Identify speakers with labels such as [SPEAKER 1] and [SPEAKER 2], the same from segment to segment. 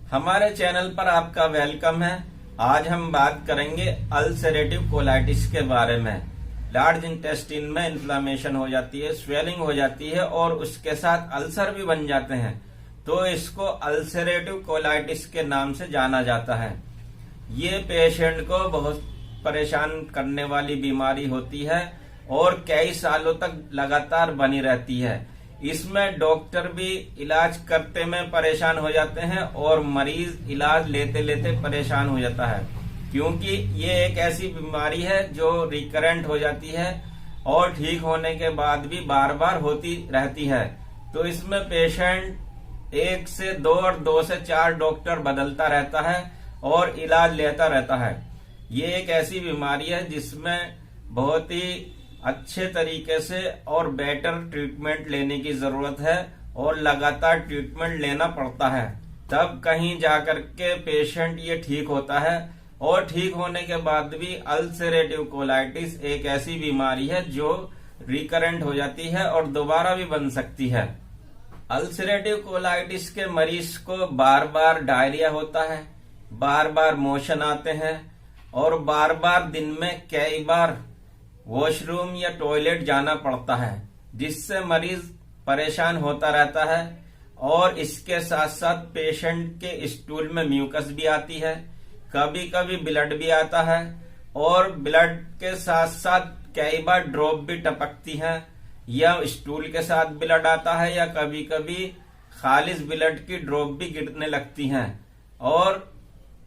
[SPEAKER 1] हमारे चैनल पर आपका वेलकम है। आज हम बात करेंगे अल्सरेटिव कोलाइटिस के बारे में। लार्ज इंटेस्टाइन में इन्फ्लामेशन हो जाती है, स्वेलिंग हो जाती है और उसके साथ अल्सर भी बन जाते हैं, तो इसको अल्सरेटिव कोलाइटिस के नाम से जाना जाता है। ये पेशेंट को बहुत परेशान करने वाली बीमारी होती है और कई सालों तक लगातार बनी रहती है। इसमें डॉक्टर भी इलाज करते में परेशान हो जाते हैं और मरीज इलाज लेते लेते परेशान हो जाता है, क्योंकि ये एक ऐसी बीमारी है जो रिकरेंट हो जाती है और ठीक होने के बाद भी बार बार होती रहती है। तो इसमें पेशेंट 1 से 2 और 2 से 4 डॉक्टर बदलता रहता है और इलाज लेता रहता है। ये एक ऐसी बीमारी है जिसमें बहुत ही अच्छे तरीके से और बेटर ट्रीटमेंट लेने की जरूरत है और लगातार ट्रीटमेंट लेना पड़ता है, तब कहीं जाकर के पेशेंट ये ठीक होता है। और ठीक होने के बाद भी अल्सरेटिव कोलाइटिस एक ऐसी बीमारी है जो रिकरेंट हो जाती है और दोबारा भी बन सकती है। अल्सरेटिव कोलाइटिस के मरीज को बार बार डायरिया होता है, बार बार मोशन आते हैं और बार बार दिन में कई बार वॉशरूम या टॉयलेट जाना पड़ता है, जिससे मरीज परेशान होता रहता है। और इसके साथ साथ पेशेंट के स्टूल में म्यूकस भी आती है, कभी कभी ब्लड भी आता है और ब्लड के साथ साथ कई बार ड्रॉप भी टपकती है, या स्टूल के साथ ब्लड आता है या कभी कभी खालिस ब्लड की ड्रॉप भी गिरने लगती हैं। और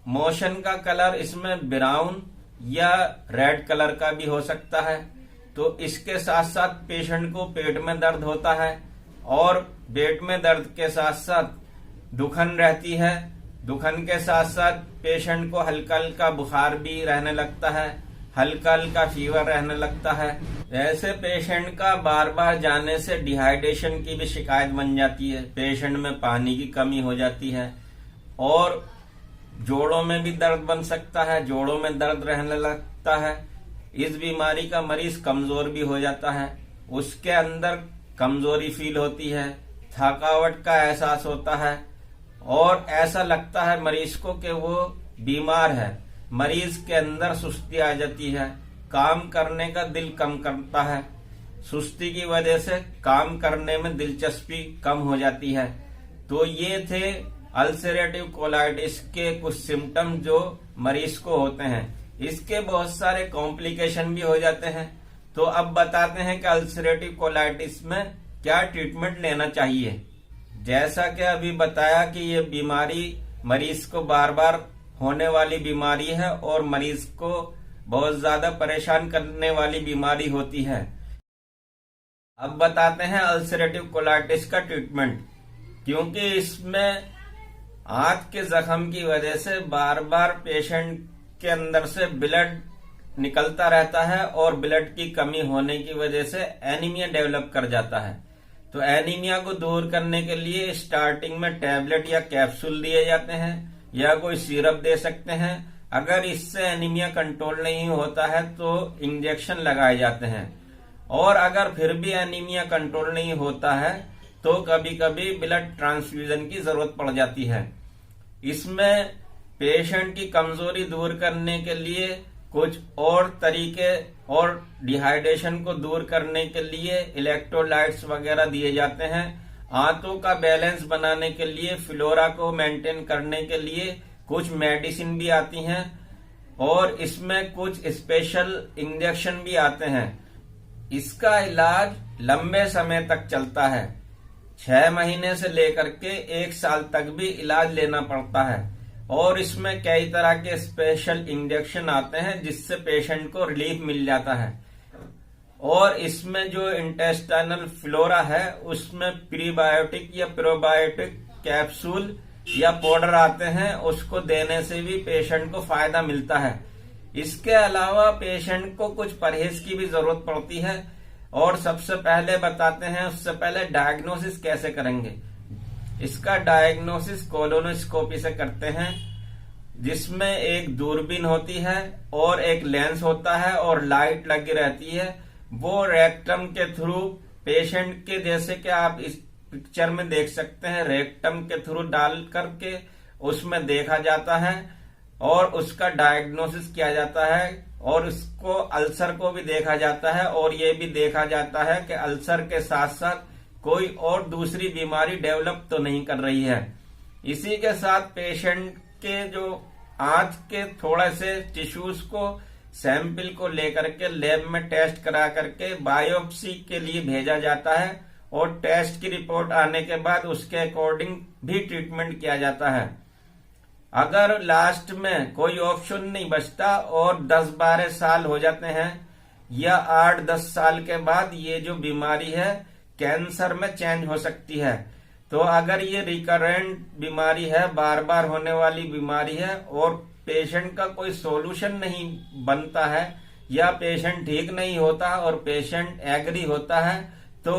[SPEAKER 1] मोशन का कलर इसमें ब्राउन या रेड कलर का भी हो सकता है। तो इसके साथ साथ पेशेंट को पेट में दर्द होता है और पेट में दर्द के साथ साथ दुखन रहती है। दुखन के साथ साथ पेशेंट को हल्का हल्का बुखार भी रहने लगता है, हल्का हल्का फीवर रहने लगता है। ऐसे पेशेंट का बार बार जाने से डिहाइड्रेशन की भी शिकायत बन जाती है, पेशेंट में पानी की कमी हो जाती है और जोड़ों में भी दर्द बन सकता है, जोड़ों में दर्द रहने लगता है। इस बीमारी का मरीज कमजोर भी हो जाता है, उसके अंदर कमजोरी फील होती है, थकावट का एहसास होता है और ऐसा लगता है मरीज को कि वो बीमार है। मरीज के अंदर सुस्ती आ जाती है, काम करने का दिल कम करता है, सुस्ती की वजह से काम करने में दिलचस्पी कम हो जाती है। तो ये थे अल्सरेटिव कोलाइटिस के कुछ सिम्टम जो मरीज को होते हैं। इसके बहुत सारे कॉम्प्लिकेशन भी हो जाते हैं। तो अब बताते हैं कि अल्सरेटिव कोलाइटिस में क्या ट्रीटमेंट लेना चाहिए। जैसा कि अभी बताया कि ये बीमारी मरीज को बार बार होने वाली बीमारी है और मरीज को बहुत ज्यादा परेशान करने वाली बीमारी होती है। अब बताते हैं अल्सरेटिव कोलाइटिस का ट्रीटमेंट, क्योंकि इसमें आंत के जख्म की वजह से बार बार पेशेंट के अंदर से ब्लड निकलता रहता है और ब्लड की कमी होने की वजह से एनीमिया डेवलप कर जाता है। तो एनीमिया को दूर करने के लिए स्टार्टिंग में टैबलेट या कैप्सूल दिए जाते हैं या कोई सिरप दे सकते हैं। अगर इससे एनीमिया कंट्रोल नहीं होता है तो इंजेक्शन लगाए जाते हैं। और अगर फिर भी एनीमिया कंट्रोल नहीं होता है तो कभी कभी ब्लड ट्रांसफ्यूजन की जरूरत पड़ जाती है। इसमें पेशेंट की कमजोरी दूर करने के लिए कुछ और तरीके और डिहाइड्रेशन को दूर करने के लिए इलेक्ट्रोलाइट्स वगैरह दिए जाते हैं। आंतों का बैलेंस बनाने के लिए, फ्लोरा को मेंटेन करने के लिए कुछ मेडिसिन भी आती हैं और इसमें कुछ स्पेशल इंजेक्शन भी आते हैं। इसका इलाज लंबे समय तक चलता है, 6 महीने से लेकर के 1 साल तक भी इलाज लेना पड़ता है। और इसमें कई तरह के स्पेशल इंजेक्शन आते हैं जिससे पेशेंट को रिलीफ मिल जाता है। और इसमें जो इंटेस्टाइनल फ्लोरा है उसमें प्रीबायोटिक या प्रोबायोटिक कैप्सूल या पाउडर आते हैं, उसको देने से भी पेशेंट को फायदा मिलता है। इसके अलावा पेशेंट को कुछ परहेज की भी जरूरत पड़ती है। और सबसे पहले बताते हैं, उससे पहले डायग्नोसिस कैसे करेंगे। इसका डायग्नोसिस कोलोनोस्कोपी से करते हैं, जिसमें एक दूरबीन होती है और एक लेंस होता है और लाइट लगी रहती है। वो रेक्टम के थ्रू पेशेंट के, जैसे कि आप इस पिक्चर में देख सकते हैं, रेक्टम के थ्रू डाल करके उसमें देखा जाता है और उसका डायग्नोसिस किया जाता है और उसको अल्सर को भी देखा जाता है और ये भी देखा जाता है कि अल्सर के साथ साथ कोई और दूसरी बीमारी डेवलप तो नहीं कर रही है। इसी के साथ पेशेंट के जो आंत के थोड़े से टिश्यूज को सैंपल को लेकर के लैब में टेस्ट करा करके बायोप्सी के लिए भेजा जाता है और टेस्ट की रिपोर्ट आने के बाद उसके अकॉर्डिंग भी ट्रीटमेंट किया जाता है। अगर लास्ट में कोई ऑप्शन नहीं बचता और 10-12 साल हो जाते हैं या 8-10 साल के बाद ये जो बीमारी है कैंसर में चेंज हो सकती है। तो अगर ये रिकरेंट बीमारी है, बार बार होने वाली बीमारी है और पेशेंट का कोई सॉल्यूशन नहीं बनता है या पेशेंट ठीक नहीं होता और पेशेंट एग्री होता है तो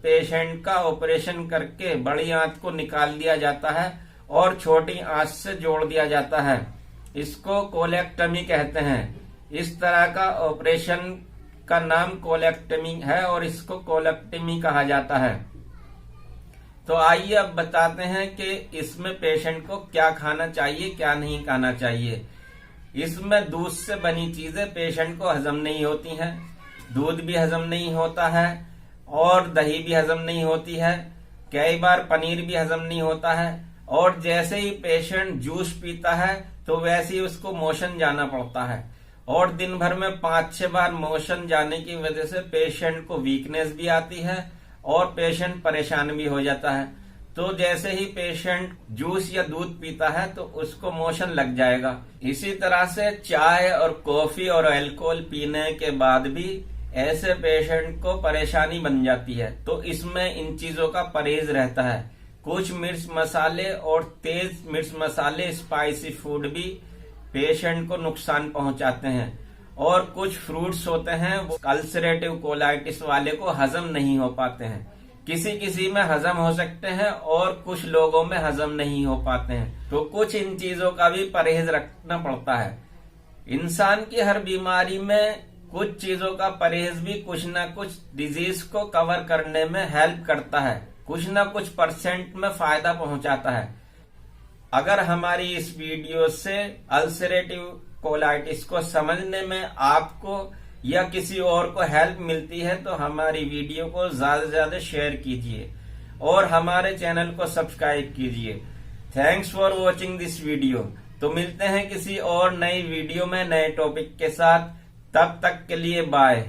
[SPEAKER 1] पेशेंट का ऑपरेशन करके बड़ी आंत को निकाल दिया जाता है और छोटी आंत से जोड़ दिया जाता है। इसको कोलेक्टमी कहते हैं। इस तरह का ऑपरेशन का नाम कोलेक्टमी है और इसको कोलेक्टमी कहा जाता है। तो आइए अब बताते हैं कि इसमें पेशेंट को क्या खाना चाहिए, क्या नहीं खाना चाहिए। इसमें दूध से बनी चीजें पेशेंट को हजम नहीं होती हैं, दूध भी हजम नहीं होता है और दही भी हजम नहीं होती है, कई बार पनीर भी हजम नहीं होता है और जैसे ही पेशेंट जूस पीता है तो वैसे ही उसको मोशन जाना पड़ता है और दिन भर में 5-6 बार मोशन जाने की वजह से पेशेंट को वीकनेस भी आती है और पेशेंट परेशान भी हो जाता है। तो जैसे ही पेशेंट जूस या दूध पीता है तो उसको मोशन लग जाएगा। इसी तरह से चाय और कॉफी और अल्कोहल पीने के बाद भी ऐसे पेशेंट को परेशानी बन जाती है। तो इसमें इन चीजों का परहेज रहता है। कुछ मिर्च मसाले और तेज मिर्च मसाले स्पाइसी फूड भी पेशेंट को नुकसान पहुंचाते हैं और कुछ फ्रूट्स होते हैं वो अल्सरेटिव कोलाइटिस वाले को हजम नहीं हो पाते हैं। किसी में हजम हो सकते हैं और कुछ लोगों में हजम नहीं हो पाते हैं। तो कुछ इन चीजों का भी परहेज रखना पड़ता है। इंसान की हर बीमारी में कुछ चीजों का परहेज भी कुछ न कुछ डिजीज को कवर करने में हेल्प करता है, कुछ न कुछ % में फायदा पहुंचाता है। अगर हमारी इस वीडियो से अल्सरेटिव कोलाइटिस को समझने में आपको या किसी और को हेल्प मिलती है तो हमारी वीडियो को ज्यादा से ज्यादा शेयर कीजिए और हमारे चैनल को सब्सक्राइब कीजिए। Thanks for watching this video. तो मिलते हैं किसी और नई वीडियो में नए टॉपिक के साथ। तब तक के लिए बाय।